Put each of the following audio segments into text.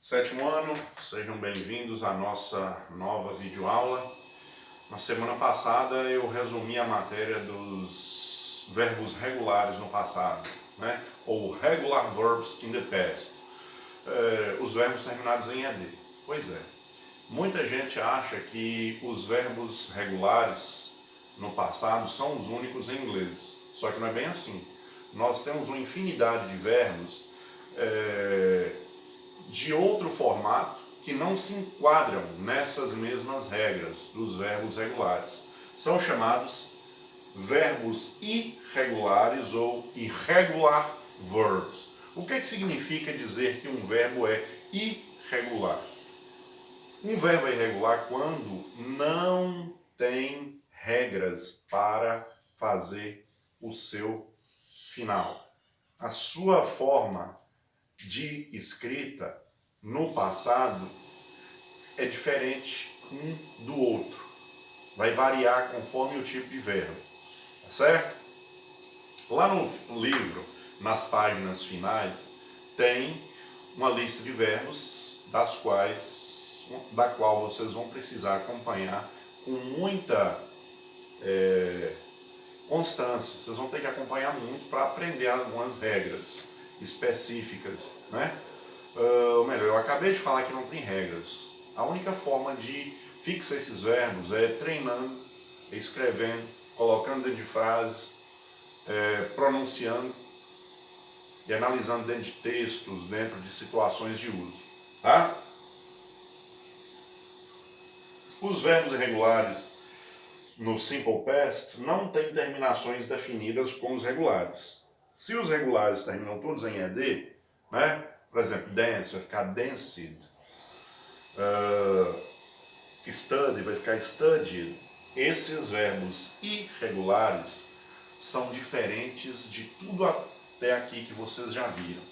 Sétimo ano, sejam bem-vindos à nossa nova videoaula. Na semana passada eu resumi a matéria dos verbos regulares no passado, né? Ou regular verbs in the past, os verbos terminados em ED. Pois é, muita gente acha que os verbos regulares no passado são os únicos em inglês, só que não é bem assim. Nós temos uma infinidade de verbos de outro formato que não se enquadram nessas mesmas regras dos verbos regulares. São chamados verbos irregulares ou irregular verbs. O que significa dizer que um verbo é irregular? Um verbo é irregular quando não tem regras para fazer o seu final. A sua forma de escrita no passado é diferente um do outro. Vai variar conforme o tipo de verbo, tá certo? Lá no livro, nas páginas finais, tem uma lista de verbos da qual vocês vão precisar acompanhar com muita constância. Vocês vão ter que acompanhar muito para aprender algumas regras específicas, né? Ou melhor, eu acabei de falar que não tem regras. A única forma de fixar esses verbos é treinando, escrevendo, colocando dentro de frases, pronunciando e analisando dentro de textos, dentro de situações de uso, tá? Os verbos irregulares no Simple Past não têm terminações definidas como os regulares. Se os regulares terminam todos em ED, né? Por exemplo, dance vai ficar danced, study vai ficar studied. Esses verbos irregulares são diferentes de tudo até aqui que vocês já viram.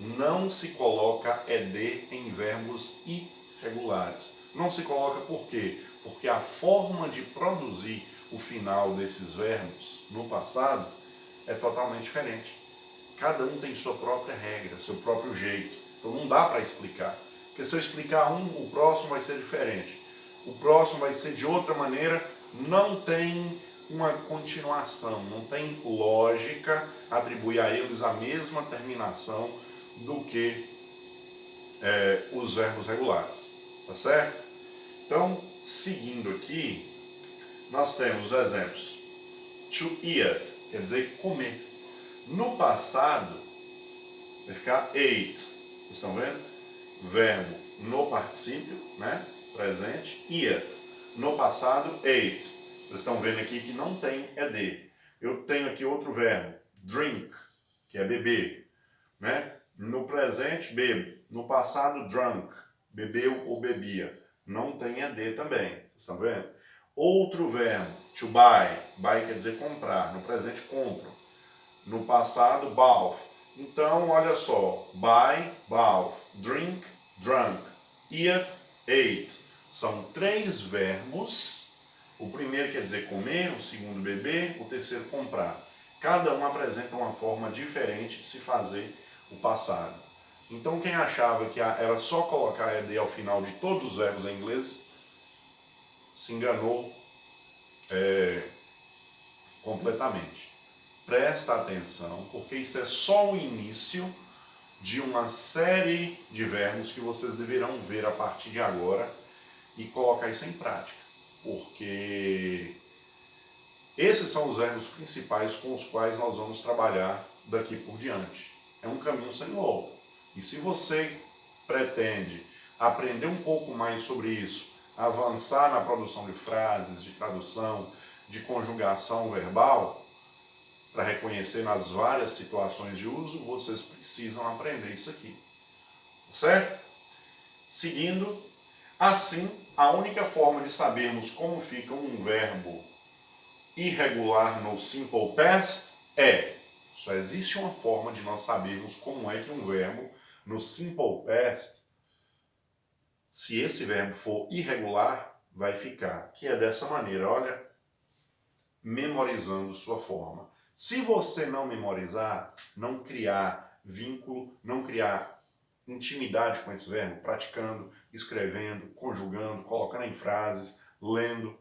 Não se coloca ED em verbos irregulares. Não se coloca por quê? Porque a forma de produzir o final desses verbos no passado é totalmente diferente. Cada um tem sua própria regra, seu próprio jeito. Então não dá para explicar. Porque se eu explicar um, o próximo vai ser diferente. O próximo vai ser de outra maneira. Não tem uma continuação, não tem lógica atribuir a eles a mesma terminação do que os verbos regulares. Tá certo? Então, seguindo aqui, nós temos os exemplos. To eat, quer dizer comer. No passado, vai ficar ate. Vocês estão vendo? Verbo no particípio, né? Presente, eat. No passado, ate. Vocês estão vendo aqui que não tem ED. Eu tenho aqui outro verbo, drink, que é beber, né? No presente, bebo. No passado, drunk, bebeu ou bebia. Não tem ED também. Vocês estão vendo? Outro verbo, to buy. Buy quer dizer comprar. No presente, compro. No passado, bought. Então, olha só. Buy, bought. Drink, drunk. Eat, ate. São 3 verbos. O primeiro quer dizer comer, o segundo beber, o terceiro comprar. Cada um apresenta uma forma diferente de se fazer o passado. Então, quem achava que era só colocar ED ao final de todos os verbos em inglês, se enganou completamente. Presta atenção, porque isso é só o início de uma série de verbos que vocês deverão ver a partir de agora e colocar isso em prática. Porque esses são os verbos principais com os quais nós vamos trabalhar daqui por diante. É um caminho sem volta. E se você pretende aprender um pouco mais sobre isso, avançar na produção de frases, de tradução, de conjugação verbal, para reconhecer nas várias situações de uso, vocês precisam aprender isso aqui. Certo? Seguindo, assim, a única forma de sabermos como fica um verbo irregular no Simple Past só existe uma forma de nós sabermos como é que um verbo no Simple Past, se esse verbo for irregular, vai ficar. Que é dessa maneira, olha, memorizando sua forma. Se você não memorizar, não criar vínculo, não criar intimidade com esse verbo, praticando, escrevendo, conjugando, colocando em frases, lendo,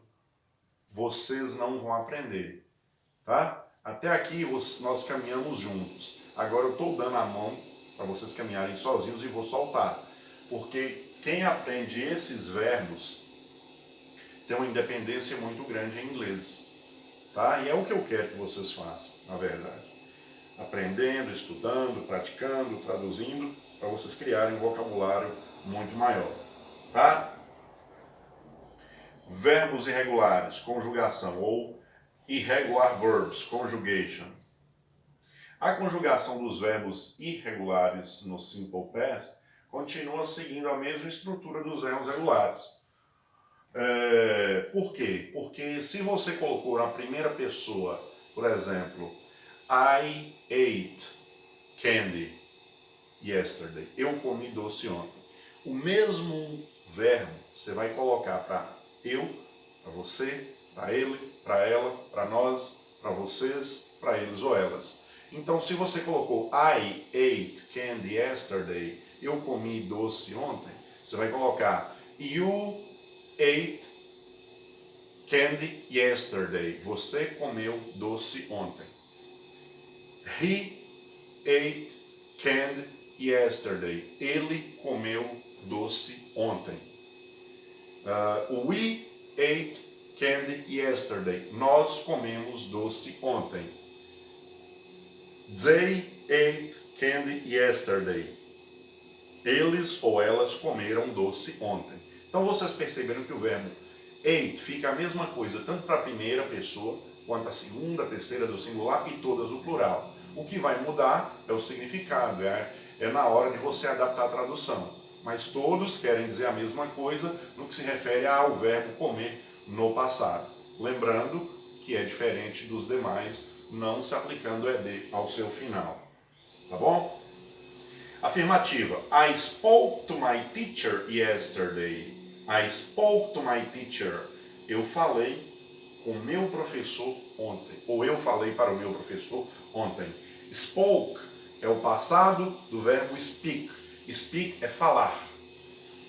vocês não vão aprender, tá? Até aqui nós caminhamos juntos. Agora eu estou dando a mão para vocês caminharem sozinhos e vou soltar. Porque quem aprende esses verbos tem uma independência muito grande em inglês, tá? E é o que eu quero que vocês façam, na verdade. Aprendendo, estudando, praticando, traduzindo, para vocês criarem um vocabulário muito maior, tá? Verbos irregulares, conjugação, ou irregular verbs, conjugation. A conjugação dos verbos irregulares no simple past continua seguindo a mesma estrutura dos verbos regulares. Por quê? Porque se você colocou na primeira pessoa, por exemplo, I ate candy yesterday. Eu comi doce ontem. O mesmo verbo você vai colocar para eu, para você, para ele, para ela, para nós, para vocês, para eles ou elas. Então, se você colocou I ate candy yesterday, eu comi doce ontem, você vai colocar you ate candy yesterday. Você comeu doce ontem. He ate candy yesterday. Ele comeu doce ontem. We ate candy yesterday. Nós comemos doce ontem. They ate candy yesterday. Eles ou elas comeram doce ontem. Então vocês perceberam que o verbo ate fica a mesma coisa, tanto para a primeira pessoa, quanto a segunda, a terceira do singular e todas o plural. O que vai mudar é o significado, é na hora de você adaptar a tradução. Mas todos querem dizer a mesma coisa no que se refere ao verbo comer no passado. Lembrando que é diferente dos demais, não se aplicando ED ao seu final. Tá bom? Afirmativa. I spoke to my teacher yesterday. I spoke to my teacher. Eu falei com meu professor ontem. Ou eu falei para o meu professor ontem. Spoke é o passado do verbo speak. Speak é falar.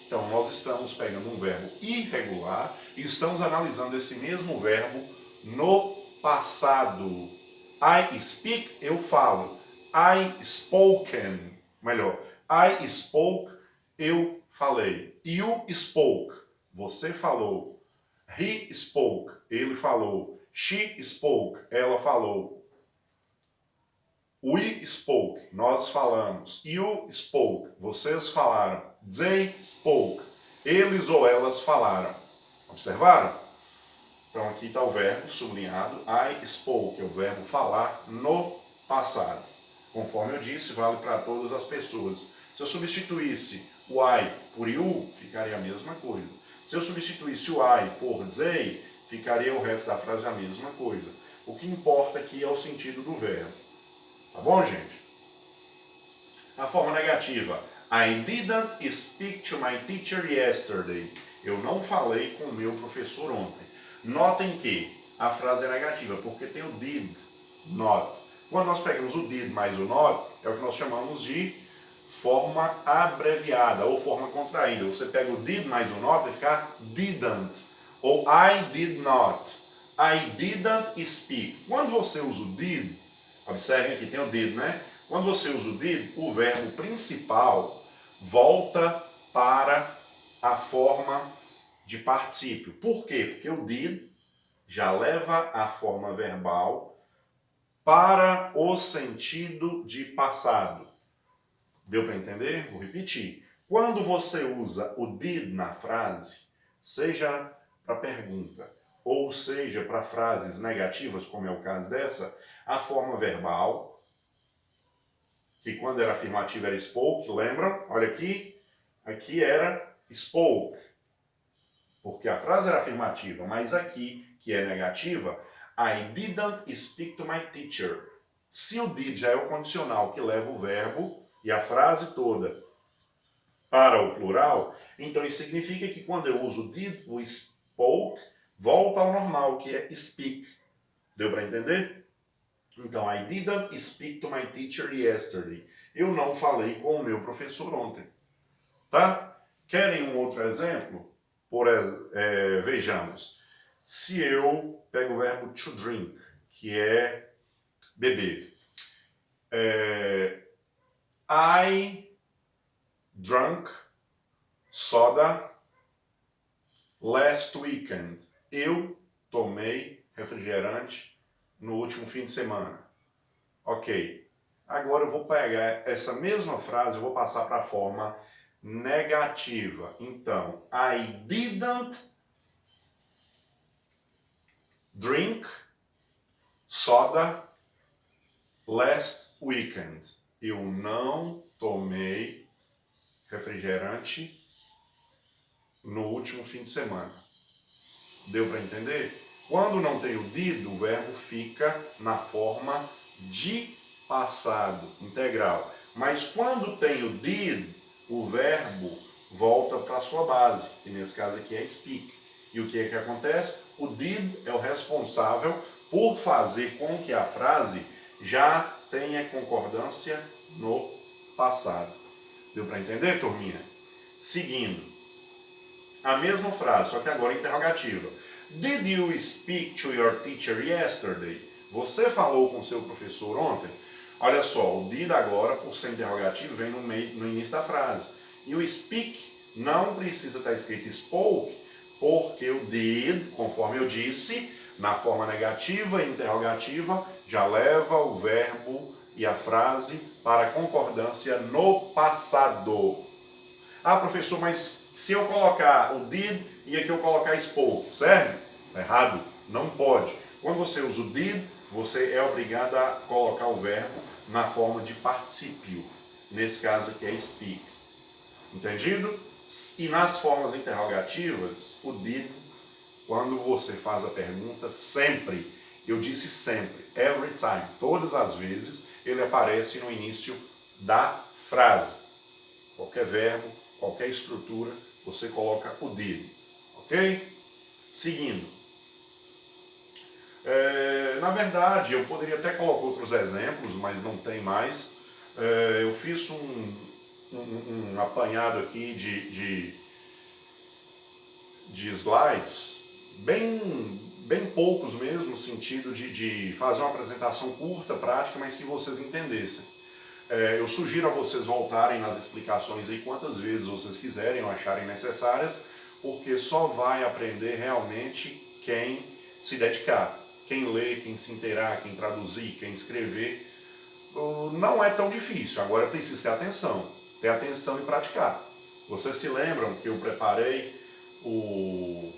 Então nós estamos pegando um verbo irregular e estamos analisando esse mesmo verbo no passado. I speak, eu falo. I spoken. Melhor, I spoke, eu falei. You spoke, você falou. He spoke, ele falou. She spoke, ela falou. We spoke, nós falamos. You spoke, vocês falaram. They spoke, eles ou elas falaram. Observaram? Então aqui está o verbo sublinhado. I spoke, é o verbo falar no passado. Conforme eu disse, vale para todas as pessoas. Se eu substituísse o I por you, ficaria a mesma coisa. Se eu substituísse o I por they, ficaria o resto da frase a mesma coisa. O que importa aqui é o sentido do verbo. Tá bom, gente? A forma negativa. I didn't speak to my teacher yesterday. Eu não falei com o meu professor ontem. Notem que a frase é negativa, porque tem o did, not. Quando nós pegamos o did mais o not, é o que nós chamamos de forma abreviada ou forma contraída. Você pega o did mais o not e fica didn't. Ou I did not. I didn't speak. Quando você usa o did, observem aqui, tem o did, né? Quando você usa o did, o verbo principal volta para a forma de particípio. Por quê? Porque o did já leva a forma verbal para o sentido de passado. Deu para entender? Vou repetir. Quando você usa o did na frase, seja para pergunta ou seja para frases negativas, como é o caso dessa, a forma verbal, que quando era afirmativa era spoke, lembram? Olha aqui, aqui era spoke, porque a frase era afirmativa, mas aqui, que é negativa, I didn't speak to my teacher. Se o did já é o condicional que leva o verbo e a frase toda para o plural, então isso significa que quando eu uso did, o spoke volta ao normal, que é speak. Deu para entender? Então, I didn't speak to my teacher yesterday. Eu não falei com o meu professor ontem. tá? Querem um outro exemplo? Vejamos. Se eu pego o verbo to drink, que é beber. I drank soda last weekend. Eu tomei refrigerante no último fim de semana. Ok. Agora eu vou pegar essa mesma frase e vou passar para a forma negativa. Então, I didn't drink soda last weekend. Eu não tomei refrigerante no último fim de semana. Deu para entender? Quando não tem o did, o verbo fica na forma de passado integral. Mas quando tem o did, o verbo volta para a sua base, que nesse caso aqui é speak. E o que é que acontece? O did é o responsável por fazer com que a frase já tenha concordância no passado. Deu para entender, turminha? Seguindo. A mesma frase, só que agora interrogativa. Did you speak to your teacher yesterday? Você falou com seu professor ontem? Olha só, o did agora, por ser interrogativo, vem no início da frase. E o speak não precisa estar escrito spoke, porque o did, conforme eu disse, na forma negativa e interrogativa, já leva o verbo e a frase para concordância no passado. Ah, professor, mas se eu colocar o did e aqui eu colocar spoke, serve? Está errado. Não pode. Quando você usa o did, você é obrigado a colocar o verbo na forma de particípio. Nesse caso aqui é speak. Entendido? E nas formas interrogativas, o did, quando você faz a pergunta, sempre, eu disse sempre, every time, todas as vezes, ele aparece no início da frase. Qualquer verbo, qualquer estrutura, você coloca o did, ok? Seguindo. Na verdade, eu poderia até colocar outros exemplos, mas não tem mais. Eu fiz um apanhado aqui de slides, bem poucos mesmo, no sentido de fazer uma apresentação curta, prática, mas que vocês entendessem. Eu sugiro a vocês voltarem nas explicações aí quantas vezes vocês quiserem ou acharem necessárias, porque só vai aprender realmente quem se dedicar. Quem ler, quem se inteirar, quem traduzir, quem escrever, não é tão difícil. Agora é preciso ter atenção e praticar. Vocês se lembram que eu preparei o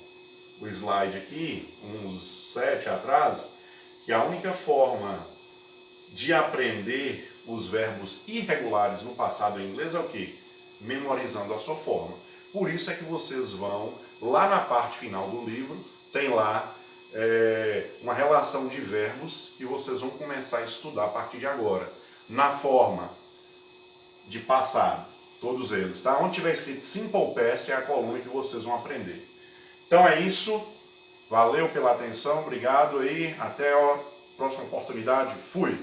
slide aqui, uns 7 atrás, que a única forma de aprender os verbos irregulares no passado em inglês é o quê? Memorizando a sua forma. Por isso é que vocês vão, lá na parte final do livro, tem lá uma relação de verbos que vocês vão começar a estudar a partir de agora. Na forma de passado, todos eles, tá? Onde tiver escrito Simple Past é a coluna que vocês vão aprender. Então é isso. Valeu pela atenção, obrigado aí. Até a próxima oportunidade. Fui!